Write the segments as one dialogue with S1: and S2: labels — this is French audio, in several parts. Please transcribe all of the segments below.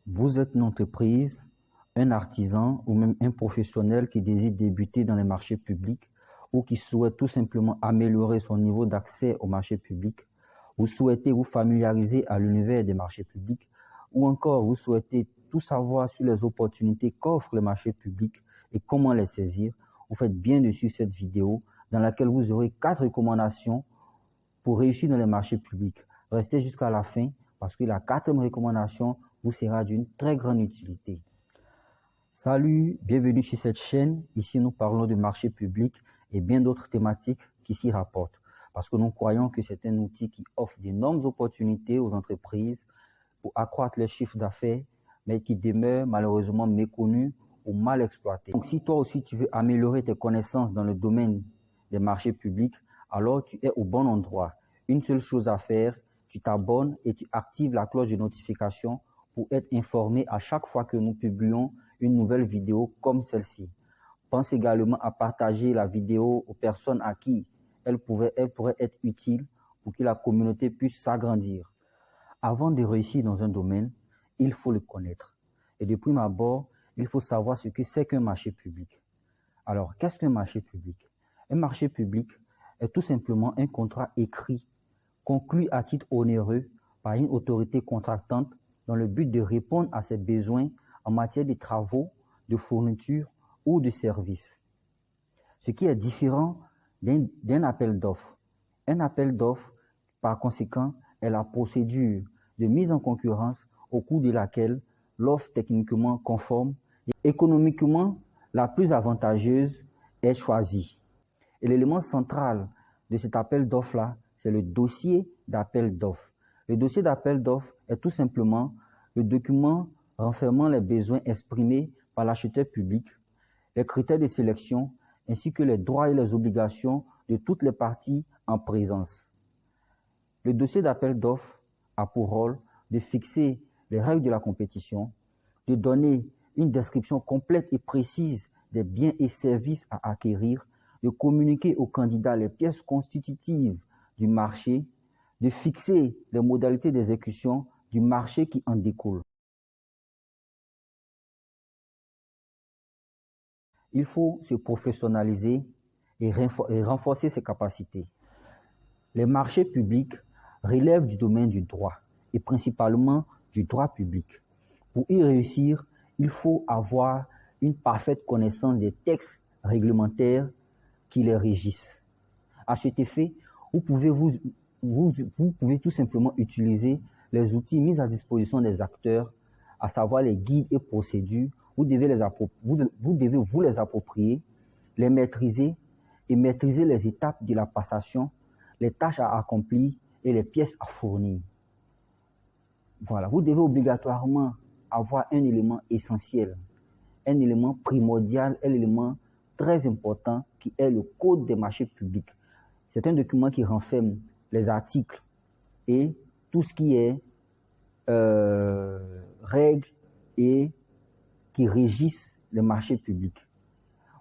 S1: Vous êtes une entreprise, un artisan ou même un professionnel qui désire débuter dans les marchés publics ou qui souhaite tout simplement améliorer son niveau d'accès aux marchés publics. Vous souhaitez vous familiariser à l'univers des marchés publics ou encore vous souhaitez tout savoir sur les opportunités qu'offrent les marchés publics et comment les saisir. Vous faites bien de suivre cette vidéo dans laquelle vous aurez 4 recommandations pour réussir dans les marchés publics. Restez jusqu'à la fin parce que la 4e recommandation vous sera d'une très grande utilité. Salut, bienvenue sur cette chaîne. Ici, nous parlons de marché public et bien d'autres thématiques qui s'y rapportent. Parce que nous croyons que c'est un outil qui offre d'énormes opportunités aux entreprises pour accroître les chiffres d'affaires, mais qui demeure malheureusement méconnu ou mal exploité. Donc, si toi aussi tu veux améliorer tes connaissances dans le domaine des marchés publics, alors tu es au bon endroit. Une seule chose à faire, tu t'abonnes et tu actives la cloche de notification pour être informé à chaque fois que nous publions une nouvelle vidéo comme celle-ci. Pense également à partager la vidéo aux personnes à qui elle pourrait être utile pour que la communauté puisse s'agrandir. Avant de réussir dans un domaine, il faut le connaître. Et de prime abord, il faut savoir ce que c'est qu'un marché public. Alors, qu'est-ce qu'un marché public? Un marché public est tout simplement un contrat écrit, conclu à titre onéreux par une autorité contractante dans le but de répondre à ses besoins en matière de travaux, de fournitures ou de services. Ce qui est différent d'un appel d'offres. Un appel d'offres, par conséquent, est la procédure de mise en concurrence au cours de laquelle l'offre techniquement conforme et économiquement la plus avantageuse est choisie. Et l'élément central de cet appel d'offres-là, c'est le dossier d'appel d'offres. Le dossier d'appel d'offres est tout simplement le document renfermant les besoins exprimés par l'acheteur public, les critères de sélection, ainsi que les droits et les obligations de toutes les parties en présence. Le dossier d'appel d'offres a pour rôle de fixer les règles de la compétition, de donner une description complète et précise des biens et services à acquérir, de communiquer aux candidats les pièces constitutives du marché, de fixer les modalités d'exécution du marché qui en découle. Il faut se professionnaliser et renforcer ses capacités. Les marchés publics relèvent du domaine du droit et principalement du droit public. Pour y réussir, il faut avoir une parfaite connaissance des textes réglementaires qui les régissent. À cet effet, vous pouvez tout simplement utiliser les outils mis à disposition des acteurs, à savoir les guides et procédures. Vous devez vous les approprier, les maîtriser et maîtriser les étapes de la passation, les tâches à accomplir et les pièces à fournir. Voilà, vous devez obligatoirement avoir un élément essentiel, un élément primordial, un élément très important qui est le code des marchés publics. C'est un document qui renferme les articles et tout ce qui est règles et qui régissent les marchés publics.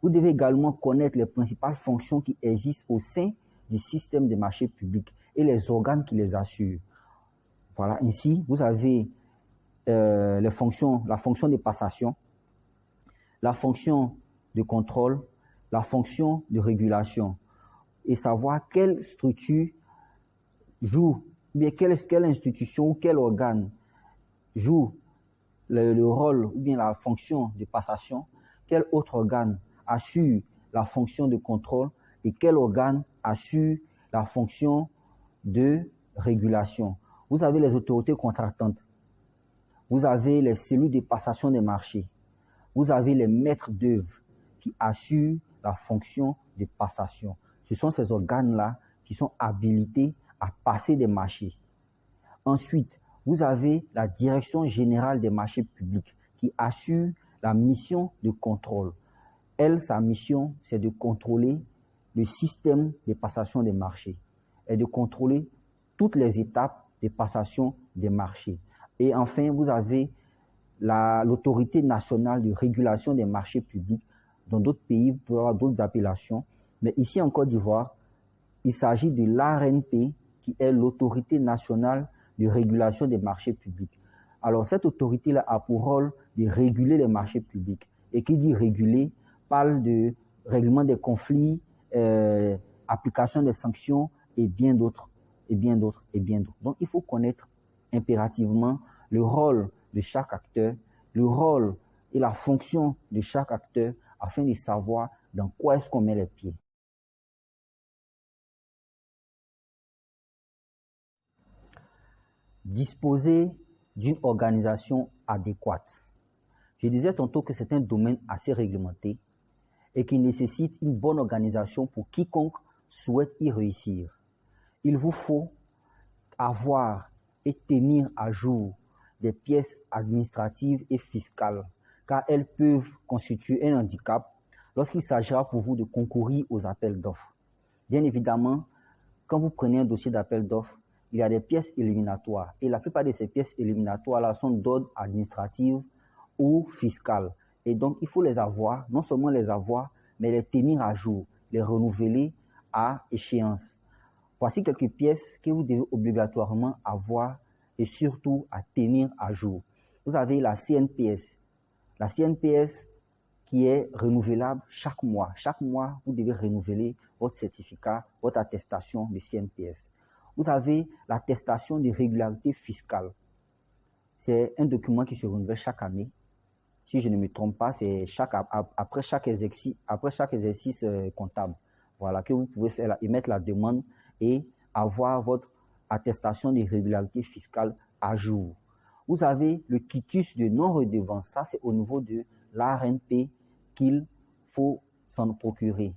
S1: Vous devez également connaître les principales fonctions qui existent au sein du système des marchés publics et les organes qui les assurent. Voilà, ainsi, vous avez la fonction de passation, la fonction de contrôle, la fonction de régulation et savoir quelle structure joue, ou bien quelle institution ou quel organe joue le rôle ou bien la fonction de passation, quel autre organe assure la fonction de contrôle et quel organe assure la fonction de régulation. Vous avez les autorités contractantes, vous avez les cellules de passation des marchés, vous avez les maîtres d'œuvre qui assurent la fonction de passation. Ce sont ces organes-là qui sont habilités à passer des marchés. Ensuite, vous avez la direction générale des marchés publics qui assure la mission de contrôle. Elle, sa mission, c'est de contrôler le système de passation des marchés et de contrôler toutes les étapes de passation des marchés. Et enfin, vous avez l'autorité nationale de régulation des marchés publics. Dans d'autres pays, vous pouvez avoir d'autres appellations. Mais ici, en Côte d'Ivoire, il s'agit de l'ARNP, qui est l'autorité nationale de régulation des marchés publics. Alors, cette autorité-là a pour rôle de réguler les marchés publics. Et qui dit réguler parle de règlement des conflits, application des sanctions et bien d'autres, et bien d'autres, et bien d'autres. Donc, il faut connaître impérativement le rôle de chaque acteur, le rôle et la fonction de chaque acteur afin de savoir dans quoi est-ce qu'on met les pieds. Disposer d'une organisation adéquate. Je disais tantôt que c'est un domaine assez réglementé et qui nécessite une bonne organisation pour quiconque souhaite y réussir. Il vous faut avoir et tenir à jour des pièces administratives et fiscales, car elles peuvent constituer un handicap lorsqu'il s'agira pour vous de concourir aux appels d'offres. Bien évidemment, quand vous prenez un dossier d'appel d'offres, il y a des pièces éliminatoires. Et la plupart de ces pièces éliminatoires-là sont d'ordre administratif ou fiscal. Et donc, il faut les avoir, non seulement les avoir, mais les tenir à jour, les renouveler à échéance. Voici quelques pièces que vous devez obligatoirement avoir et surtout à tenir à jour. Vous avez la CNPS. La CNPS qui est renouvelable chaque mois. Chaque mois, vous devez renouveler votre certificat, votre attestation de CNPS. Vous avez l'attestation de régularité fiscale. C'est un document qui se renouvelle chaque année. Si je ne me trompe pas, c'est après chaque exercice comptable. Voilà, que vous pouvez faire émettre la demande et avoir votre attestation de régularité fiscale à jour. Vous avez le quitus de non-redevance. Ça, c'est au niveau de l'ARNP qu'il faut s'en procurer.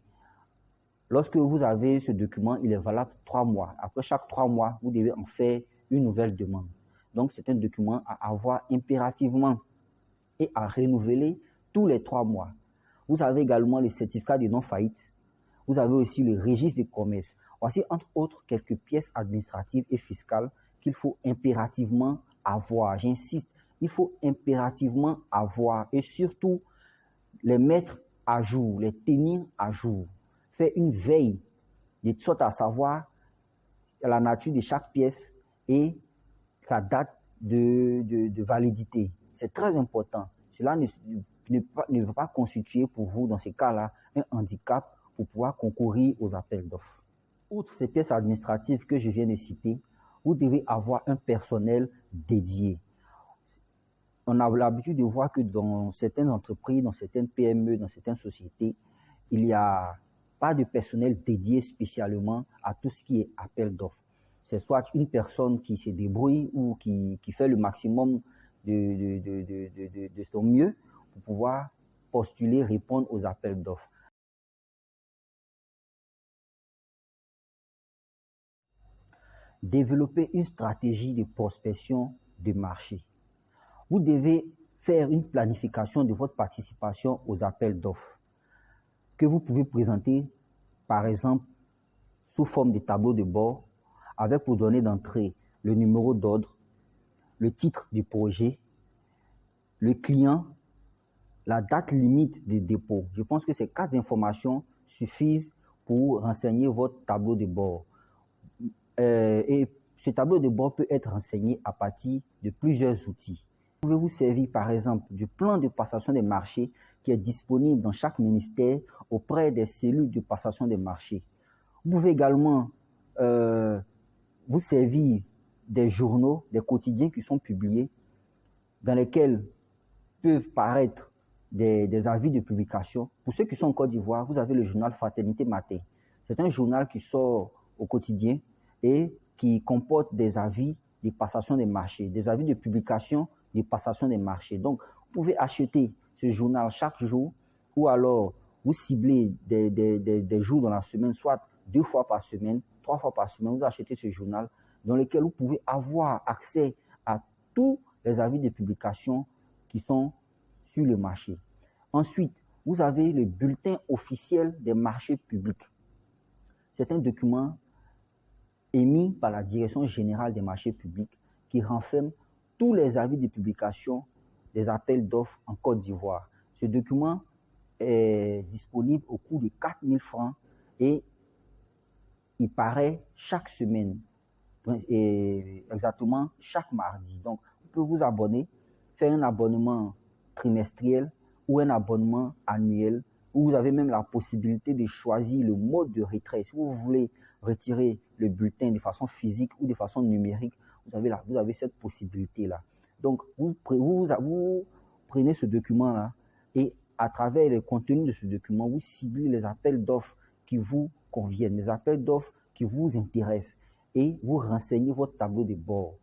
S1: Lorsque vous avez ce document, il est valable 3 mois. Après chaque 3 mois, vous devez en faire une nouvelle demande. Donc, c'est un document à avoir impérativement et à renouveler tous les 3 mois. Vous avez également le certificat de non-faillite. Vous avez aussi le registre des commerces. Voici, entre autres, quelques pièces administratives et fiscales qu'il faut impérativement avoir. J'insiste, il faut impérativement avoir et surtout les mettre à jour, les tenir à jour. Faire une veille de sorte à savoir la nature de chaque pièce et sa date de validité. C'est très important. Cela ne va pas constituer pour vous, dans ces cas-là, un handicap pour pouvoir concourir aux appels d'offres. Outre ces pièces administratives que je viens de citer, vous devez avoir un personnel dédié. On a l'habitude de voir que dans certaines entreprises, dans certaines PME, dans certaines sociétés, il n'y a pas de personnel dédié spécialement à tout ce qui est appel d'offres. C'est soit une personne qui se débrouille ou qui fait le maximum de son mieux pour pouvoir postuler, répondre aux appels d'offres. Développer une stratégie de prospection de marché. Vous devez faire une planification de votre participation aux appels d'offres que vous pouvez présenter, par exemple, sous forme de tableau de bord avec pour donner d'entrée le numéro d'ordre, le titre du projet, le client, la date limite de dépôt. Je pense que ces 4 informations suffisent pour renseigner votre tableau de bord. Et ce tableau de bord peut être renseigné à partir de plusieurs outils. Vous pouvez vous servir par exemple du plan de passation des marchés qui est disponible dans chaque ministère auprès des cellules de passation des marchés. Vous pouvez également vous servir des journaux, des quotidiens qui sont publiés, dans lesquels peuvent paraître des avis de publication. Pour ceux qui sont en Côte d'Ivoire, vous avez le journal Fraternité Matin. C'est un journal qui sort au quotidien et qui comporte des avis de passation des marchés, des avis de publication de passation des marchés. Donc, vous pouvez acheter ce journal chaque jour ou alors vous ciblez des jours dans la semaine, soit 2 fois par semaine, 3 fois par semaine, vous achetez ce journal dans lequel vous pouvez avoir accès à tous les avis de publication qui sont sur le marché. Ensuite, vous avez le bulletin officiel des marchés publics. C'est un document émis par la Direction générale des marchés publics qui renferme tous les avis de publication des appels d'offres en Côte d'Ivoire. Ce document est disponible au coût de 4 000 francs et il paraît chaque semaine, et exactement chaque mardi. Donc, vous pouvez vous abonner, faire un abonnement trimestriel ou un abonnement annuel, où vous avez même la possibilité de choisir le mode de retrait. Si vous voulez retirer le bulletin de façon physique ou de façon numérique, vous avez cette possibilité-là. Donc, vous prenez ce document-là et à travers le contenu de ce document, vous ciblez les appels d'offres qui vous conviennent, les appels d'offres qui vous intéressent et vous renseignez votre tableau de bord.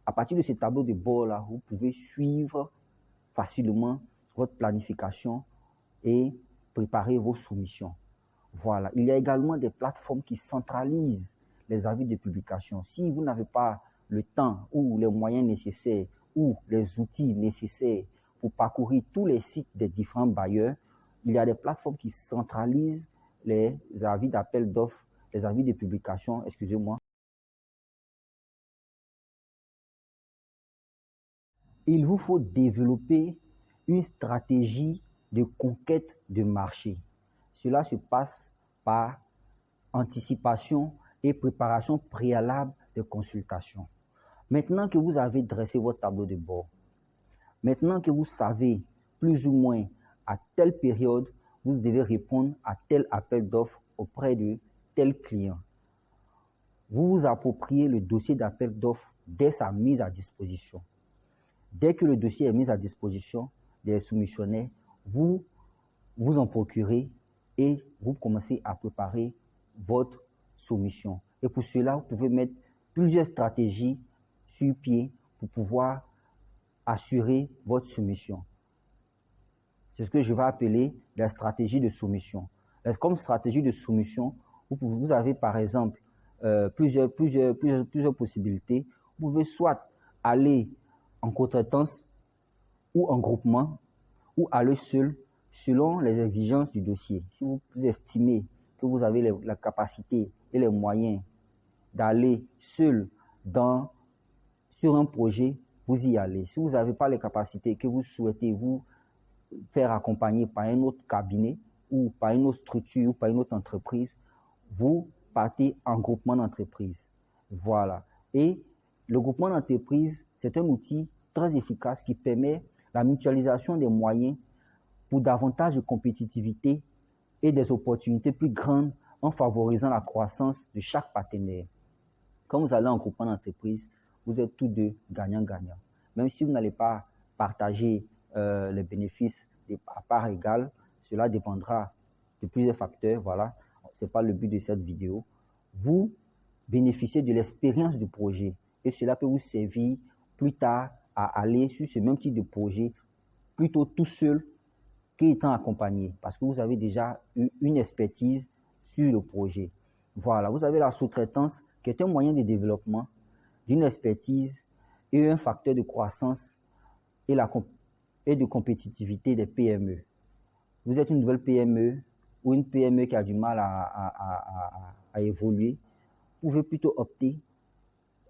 S1: À partir de ce tableau de bord-là, vous pouvez suivre facilement votre planification et préparer vos soumissions. Voilà. Il y a également des plateformes qui centralisent les avis de publication. Si vous n'avez pas le temps ou les moyens nécessaires ou les outils nécessaires pour parcourir tous les sites des différents bailleurs, il y a des plateformes qui centralisent les avis d'appel d'offres, les avis de publication, excusez-moi. Il vous faut développer une stratégie de conquête de marché. Cela se passe par anticipation et préparation préalable de consultation. Maintenant que vous avez dressé votre tableau de bord, maintenant que vous savez plus ou moins à telle période, vous devez répondre à tel appel d'offres auprès de tel client. Vous vous appropriez le dossier d'appel d'offres dès sa mise à disposition. Dès que le dossier est mis à disposition des soumissionnaires, vous vous en procurez et vous commencez à préparer votre soumission. Et pour cela, vous pouvez mettre plusieurs stratégies sur pied pour pouvoir assurer votre soumission. C'est ce que je vais appeler la stratégie de soumission. Comme stratégie de soumission, vous avez par exemple plusieurs possibilités. Vous pouvez soit aller en cotraitance ou en groupement ou aller seul selon les exigences du dossier. Si vous estimez que vous avez la capacité et les moyens d'aller seul sur un projet, vous y allez. Si vous n'avez pas les capacités, que vous souhaitez vous faire accompagner par un autre cabinet ou par une autre structure ou par une autre entreprise, vous partez en groupement d'entreprise. Voilà. Et le groupement d'entreprise, c'est un outil très efficace qui permet la mutualisation des moyens pour davantage de compétitivité et des opportunités plus grandes en favorisant la croissance de chaque partenaire. Quand vous allez en groupement d'entreprise, vous êtes tous deux gagnants-gagnants. Même si vous n'allez pas partager les bénéfices à part égale, cela dépendra de plusieurs facteurs. Voilà, ce n'est pas le but de cette vidéo. Vous bénéficiez de l'expérience du projet et cela peut vous servir plus tard à aller sur ce même type de projet plutôt tout seul qu'étant accompagné parce que vous avez déjà eu une expertise sur le projet. Voilà, vous avez la sous-traitance qui est un moyen de développement d'une expertise et un facteur de croissance et de compétitivité des PME. Vous êtes une nouvelle PME ou une PME qui a du mal à évoluer, vous pouvez plutôt opter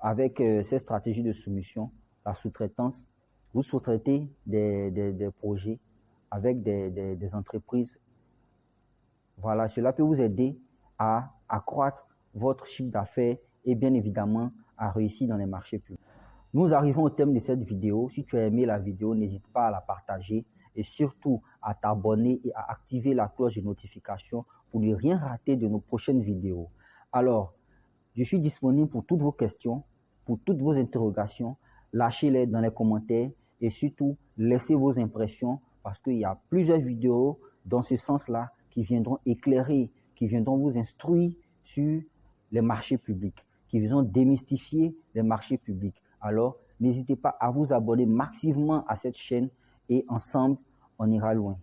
S1: avec ces stratégies de soumission, la sous-traitance. Vous sous-traitez des projets avec des entreprises. Voilà, cela peut vous aider à accroître votre chiffre d'affaires et bien évidemment à réussir dans les marchés publics. Nous arrivons au thème de cette vidéo. Si tu as aimé la vidéo, n'hésite pas à la partager et surtout à t'abonner et à activer la cloche de notification pour ne rien rater de nos prochaines vidéos. Alors, je suis disponible pour toutes vos questions, pour toutes vos interrogations. Lâchez-les dans les commentaires et surtout, laissez vos impressions parce qu'il y a plusieurs vidéos dans ce sens-là qui viendront éclairer, qui viendront vous instruire sur les marchés publics, qui viendront démystifier les marchés publics. Alors, n'hésitez pas à vous abonner massivement à cette chaîne et ensemble, on ira loin.